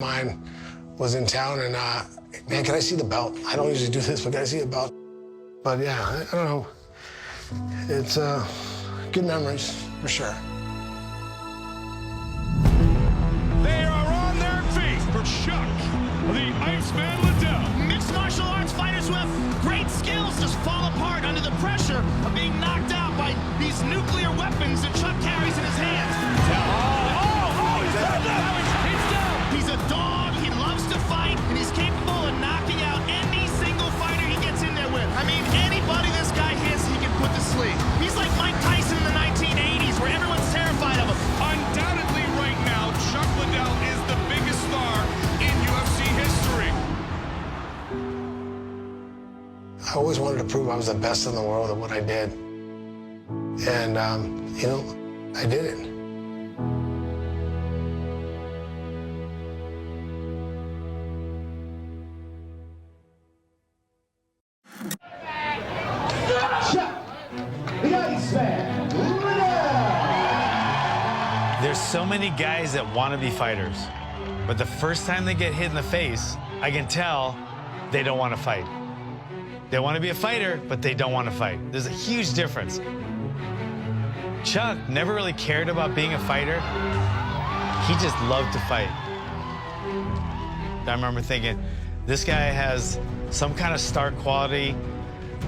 Mine was in town, and man, can I see the belt? I don't usually do this, but can I see the belt? But yeah, I don't know. It's good memories for sure. They are on their feet for Chuck, the Iceman Liddell. Mixed martial arts fighters who have great skills just fall apart under the pressure of being knocked out by these nuclear weapons that Chuck carries in his hands. He's a dog, he loves to fight, and he's capable of knocking out any single fighter he gets in there with. I mean, anybody this guy hits, he can put to sleep. He's like Mike Tyson in the 1980s, where everyone's terrified of him. Undoubtedly right now, Chuck Liddell is the biggest star in UFC history. I always wanted to prove I was the best in the world at what I did. And, you know, I did it. There's so many guys that want to be fighters, but the first time they get hit in the face, I can tell they don't want to fight. They want to be a fighter, but they don't want to fight. There's a huge difference. Chuck never really cared about being a fighter. He just loved to fight. I remember thinking, this guy has some kind of star quality.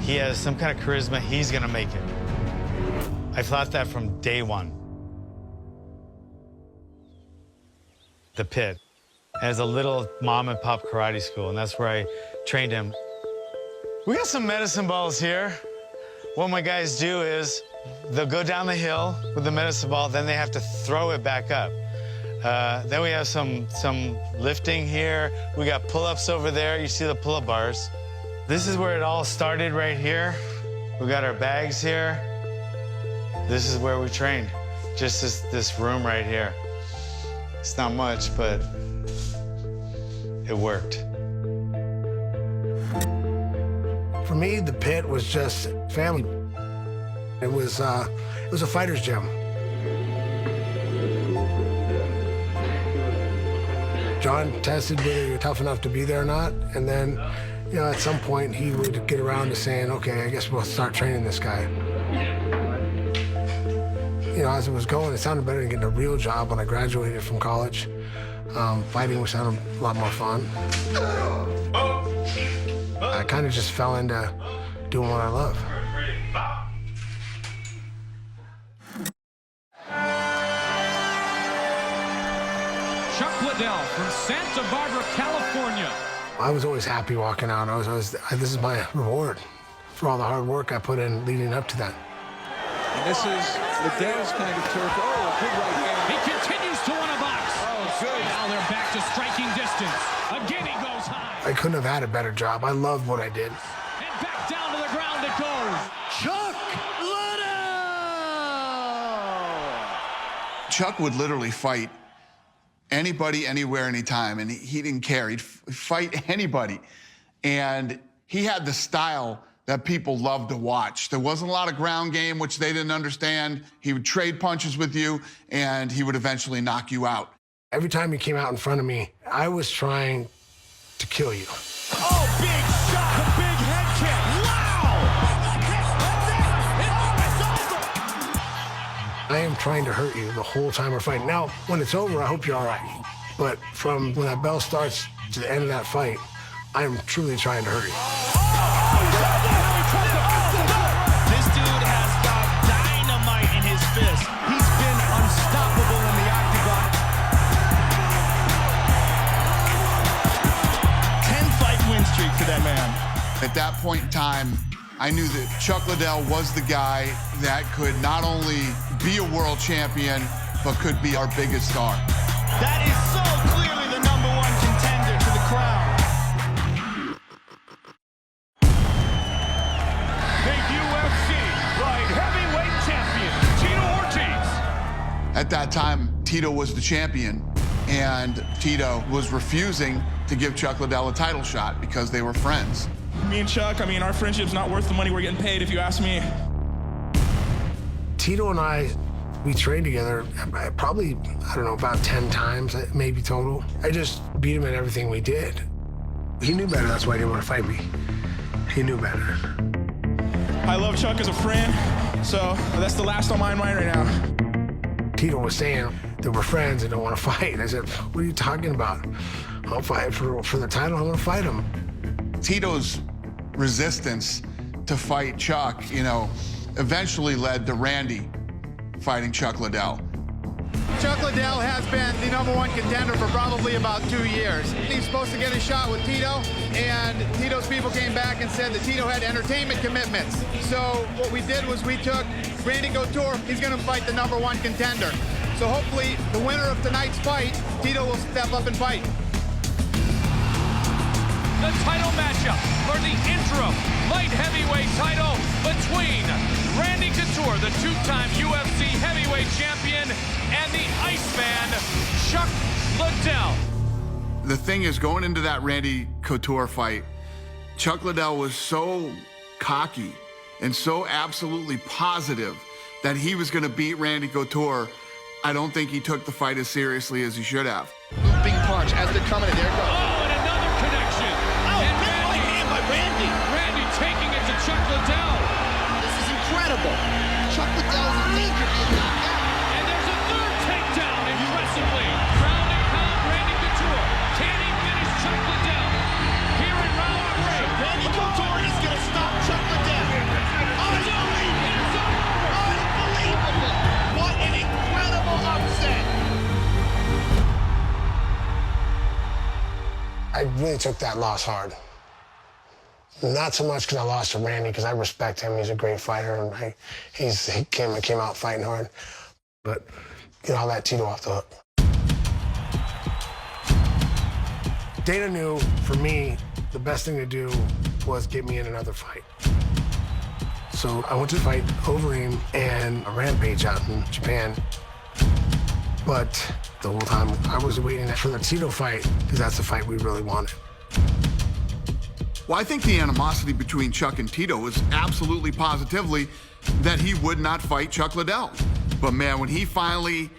He has some kind of charisma. He's going to make it. I thought that from day one. The Pit as a little mom and pop karate school, and that's where I trained him. We got some medicine balls here. What my guys do is they'll go down the hill with the medicine ball, then they have to throw it back up. Then we have some lifting here. We got pull-ups over there. You see the pull-up bars. This is where it all started right here. We got our bags here. This is where we trained, just this room right here. It's not much, but it worked. For me, the Pit was just family. It was a fighter's gym. John tested whether you were tough enough to be there or not, and then, you know, at some point he would get around to saying, okay, I guess we'll start training this guy. You know, as it was going, it sounded better than getting a real job when I graduated from college. Fighting was sounded a lot more fun. I kind of just fell into doing what I love. Chuck Liddell from Santa Barbara, California. I was always happy walking out. This is my reward for all the hard work I put in leading up to that. And this is Liddell's kind of turf. Oh, a good right hand. He continues to win a box. Oh, good. Now they're back to striking distance. Again, he goes high. I couldn't have had a better job. I loved what I did. And back down to the ground it goes. Chuck Liddell! Chuck would literally fight anybody, anywhere, anytime, and he didn't care. He'd fight anybody. And he had the style that people loved to watch. There wasn't a lot of ground game, which they didn't understand. He would trade punches with you, and he would eventually knock you out. Every time he came out in front of me, I was trying to kill you. Oh, big shot! The big head kick! Wow! I am trying to hurt you the whole time we're fighting. Now, when it's over, I hope you're all right. But from when that bell starts to the end of that fight, I am truly trying to hurt you. This dude has got dynamite in his fist. He's been unstoppable in the octagon. 10-fight win streak for that man. At that point in time, I knew that Chuck Liddell was the guy that could not only be a world champion, but could be our biggest star. That is so clearly the #1 contender to the crown. The UFC Light Heavyweight Champion, Tito Ortiz. At that time, Tito was the champion, and Tito was refusing to give Chuck Liddell a title shot because they were friends. Me and Chuck, I mean, our friendship's not worth the money we're getting paid, if you ask me. Tito and I We trained together probably, I don't know, about 10 times, maybe total. I just beat him at everything we did. He knew better, that's why he didn't want to fight me. He knew better. I love Chuck as a friend, so that's the last on my mind right now. Tito was saying that we're friends and don't want to fight. I said, what are you talking about? I'll fight for the title, I want to fight him. Tito's resistance to fight Chuck, eventually led to Randy fighting Chuck Liddell. Chuck Liddell has been the #1 contender for probably about 2 years. He's supposed to get a shot with Tito, and Tito's people came back and said that Tito had entertainment commitments. So what we did was we took Randy Couture. He's going to fight the #1 contender. So hopefully the winner of tonight's fight, Tito will step up and fight. The title matchup for the interim light heavyweight title between Randy Couture, the two-time UFC heavyweight champion, and the Iceman, Chuck Liddell. The thing is, going into that Randy Couture fight, Chuck Liddell was so cocky and so absolutely positive that he was going to beat Randy Couture. I don't think he took the fight as seriously as he should have. Big punch as they're coming in. There it goes. Oh, and another connection. Oh, And big right hand by Randy. Randy taking it to Chuck Liddell. This is incredible. Chuck Liddell is in danger of being knocked out. And there's a third takedown impressively. Ground and pound Randy Couture. Can he finish Chuck Liddell? Here in round 3. Randy Couture is going to stop Chuck Liddell. Unbelievable. Unbelievable. What an incredible upset. I really took that loss hard. Not so much because I lost to Randy, because I respect him. He's a great fighter, and he came out fighting hard. But, I'll let Tito off the hook. Dana knew, for me, the best thing to do was get me in another fight. So I went to fight Overeem and a Rampage out in Japan. But the whole time I was waiting for the Tito fight, because that's the fight we really wanted. Well, I think the animosity between Chuck and Tito was absolutely positively that he would not fight Chuck Liddell. But man, when he finally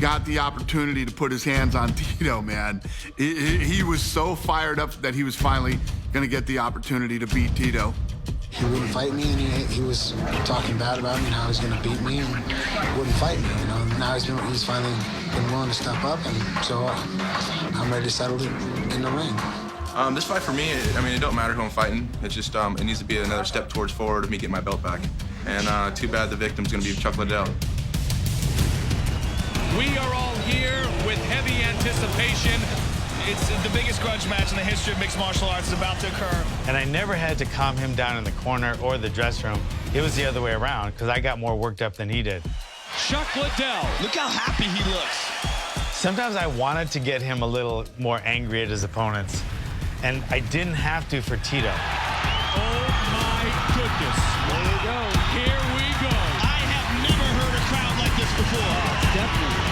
got the opportunity to put his hands on Tito, man, he was so fired up that he was finally going to get the opportunity to beat Tito. He wouldn't fight me, and he was talking bad about me and how he's going to beat me and wouldn't fight me. Now he's finally been willing to step up, and so I'm ready to settle it in the ring. This fight for me, it don't matter who I'm fighting. It's just it needs to be another step towards forward of me getting my belt back. And too bad the victim's going to be Chuck Liddell. We are all here with heavy anticipation. It's the biggest grudge match in the history of mixed martial arts is about to occur. And I never had to calm him down in the corner or the dressing room. It was the other way around, because I got more worked up than he did. Chuck Liddell. Look how happy he looks. Sometimes I wanted to get him a little more angry at his opponents, and I didn't have to for Tito. Oh, my goodness. There you go. Here we go. I have never heard a crowd like this before. Definitely.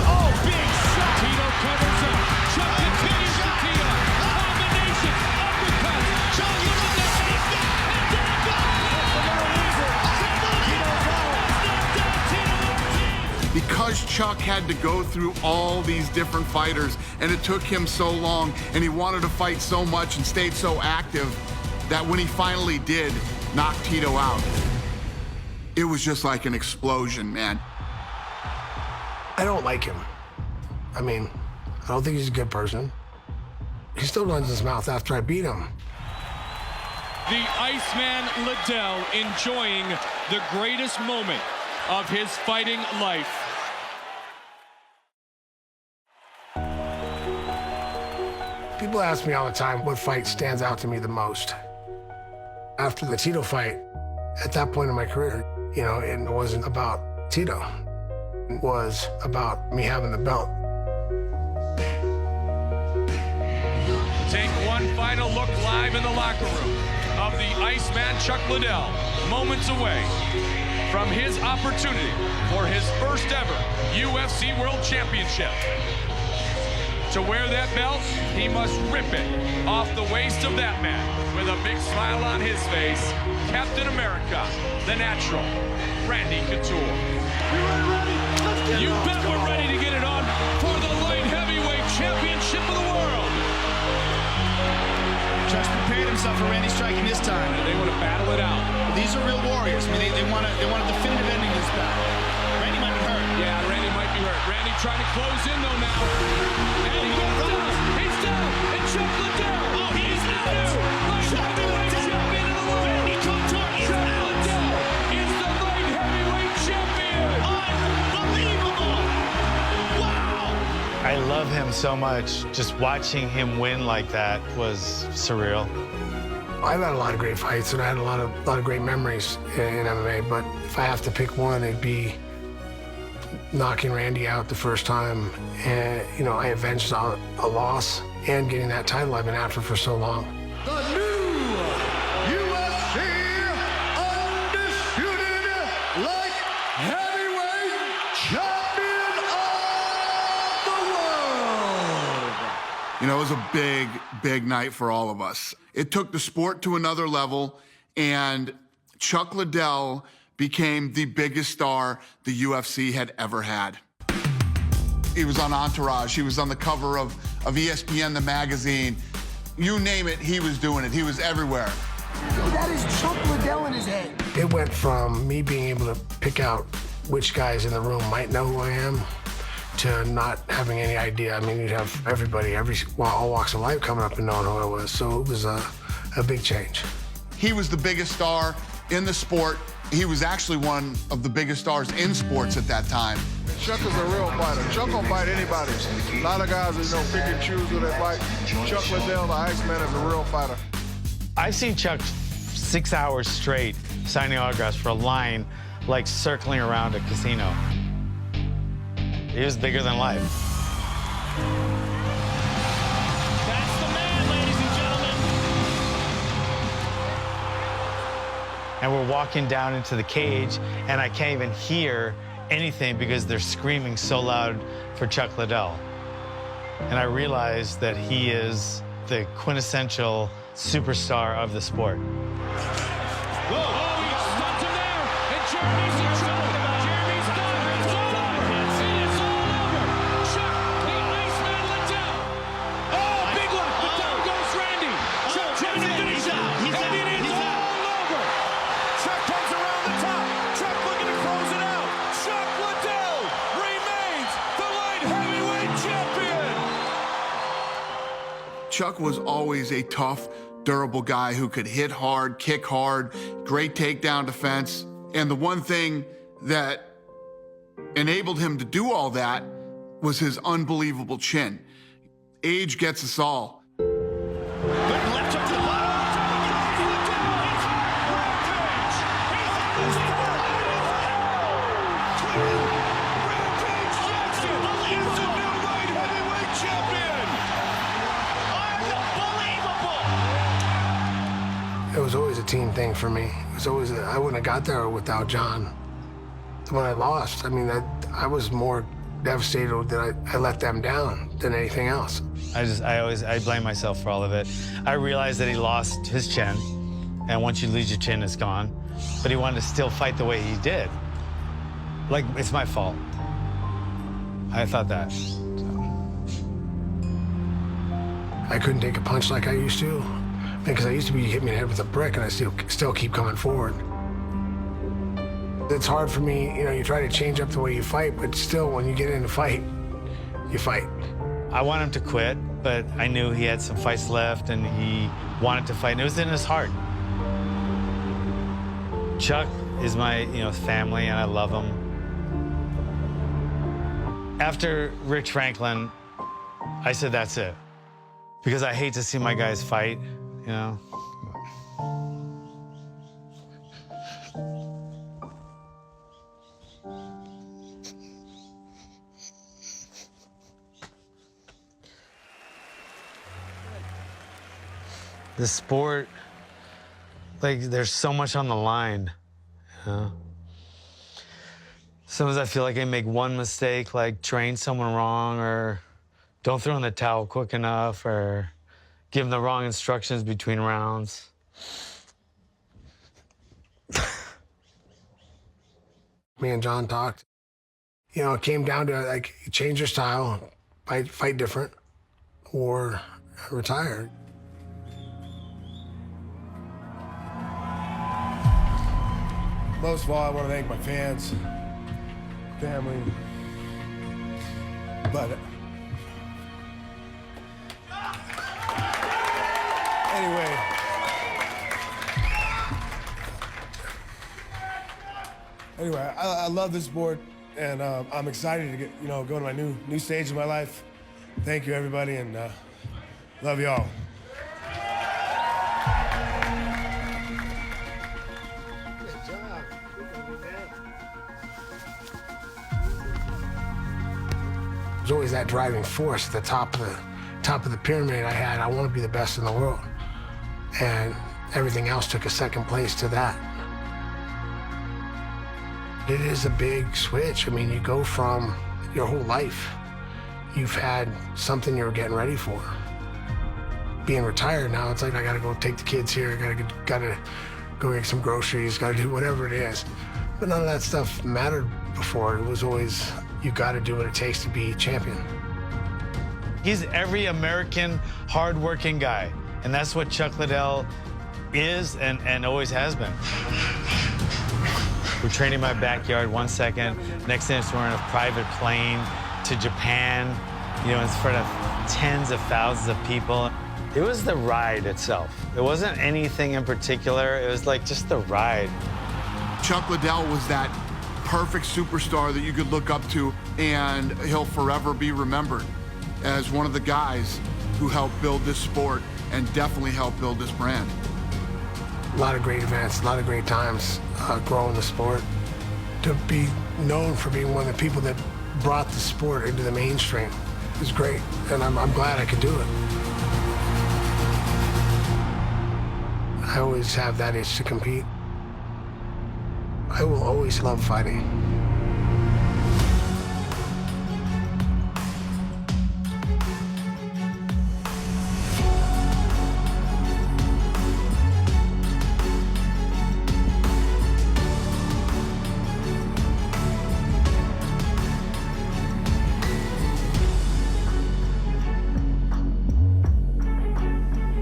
Oh, big shot. Tito covers him. Chuck continues to Tito. Combination. Uppercut. Chuck, you got the safety. And there it goes. Because Chuck had to go through all these different fighters, and it took him so long, and he wanted to fight so much and stayed so active, that when he finally did knock Tito out, it was just like an explosion, man. I don't like him. I don't think he's a good person. He still runs his mouth after I beat him. The Iceman Liddell enjoying the greatest moment of his fighting life. People ask me all the time what fight stands out to me the most. After the Tito fight, at that point in my career, it wasn't about Tito. It was about me having the belt. Take one final look live in the locker room of the Iceman Chuck Liddell, moments away from his opportunity for his first ever UFC World Championship. To wear that belt, he must rip it off the waist of that man. With a big smile on his face, Captain America, the natural, Randy Couture. You bet we're ready to get it on for the light heavyweight championship of the world. Chuck's prepared himself for Randy striking this time. They want to battle it out. These are real warriors. I mean, they want a definitive ending to this battle. Randy might be hurt. Yeah, Randy might be hurt. Randy trying to close in though now. And he goes down. He's down. And Chuck Liddell. Oh, he's out. Light heavyweight champion of the world. Randy Couture is Chuck out. Liddell is the light heavyweight champion. Unbelievable. Wow. I love him so much. Just watching him win like that was surreal. I've had a lot of great fights, and I had a lot of great memories in MMA, but if I have to pick one, it'd be knocking Randy out the first time. And, you know, I avenged a loss and getting that title I've been after for so long. The new UFC undisputed light heavyweight champion of the world. You know, it was a big, big night for all of us. It took the sport to another level, and Chuck Liddell became the biggest star the UFC had ever had. He was on Entourage. He was on the cover of ESPN, the magazine. You name it, he was doing it. He was everywhere. That is Chuck Liddell in his head. It went from me being able to pick out which guys in the room might know who I am to not having any idea. I mean, you'd have everybody, all walks of life coming up and knowing who I was. So it was a big change. He was the biggest star in the sport. He was actually one of the biggest stars in sports at that time. Chuck is a real fighter. Chuck will fight anybody. A lot of guys, you know, pick and choose who they fight. Chuck Liddell, the Iceman, is a real fighter. I've seen Chuck 6 hours straight signing autographs for a line like circling around a casino. He was bigger than life. That's the man, ladies and gentlemen. And we're walking down into the cage, and I can't even hear anything because they're screaming so loud for Chuck Liddell. And I realized that he is the quintessential superstar of the sport. Whoa. Oh, he stopped him there. And Jeremy's in trouble. Jeremy's done. It's all over. It is all over. Chuck, the Iceman Liddell. Oh, big left. But down goes Randy. Chuck trying to finish him. And it is all over. Chuck comes around the top. Chuck looking to close it out. Chuck Liddell remains the light heavyweight champion. Chuck was always a tough, durable guy who could hit hard, kick hard, great takedown defense. And the one thing that enabled him to do all that was his unbelievable chin. Age gets us all. Left hook to the bottom. Rampage Jackson is the new light heavyweight champion. Unbelievable. It was always a team thing for me. It was always, I wouldn't have got there without John. When I lost, I mean, I was more devastated that I let them down than anything else. I blame myself for all of it. I realized that he lost his chin, and once you lose your chin, it's gone. But he wanted to still fight the way he did. Like, it's my fault. I thought that. I couldn't take a punch like I used to, because I used to be hit me in the head with a brick, and I still keep coming forward. It's hard for me, you know, you try to change up the way you fight, but still, when you get in a fight, you fight. I want him to quit, but I knew he had some fights left, and he wanted to fight, and it was in his heart. Chuck is my, family, and I love him. After Rich Franklin, I said, that's it. Because I hate to see my guys fight, The sport, there's so much on the line, Sometimes I feel like I make one mistake, like train someone wrong or don't throw in the towel quick enough or give them the wrong instructions between rounds. Me and John talked. You know, it came down to, like, change your style, fight different, or retire. Most of all, I want to thank my fans, family, but anyway, I love this sport, and I'm excited to get, you know, go to my new stage in my life. Thank you, everybody, and love y'all. There's always that driving force at the top of the pyramid I had. I want to be the best in the world. And everything else took a second place to that. It is a big switch. I mean, you go from your whole life, you've had something you're getting ready for. Being retired now, it's like I gotta go take the kids here, gotta go get some groceries, gotta do whatever it is. But none of that stuff mattered before. It was always, you gotta do what it takes to be champion. He's every American hard-working guy, and that's what Chuck Liddell is and always has been. We're training in my backyard 1 second. Next thing we're in a private plane to Japan, you know, in front of tens of thousands of people. It was the ride itself. It wasn't anything in particular. It was like just the ride. Chuck Liddell was that perfect superstar that you could look up to, and he'll forever be remembered as one of the guys who helped build this sport and definitely helped build this brand. A lot of great events, a lot of great times growing the sport. To be known for being one of the people that brought the sport into the mainstream is great, and I'm glad I could do it. I always have that itch to compete. I will always love fighting.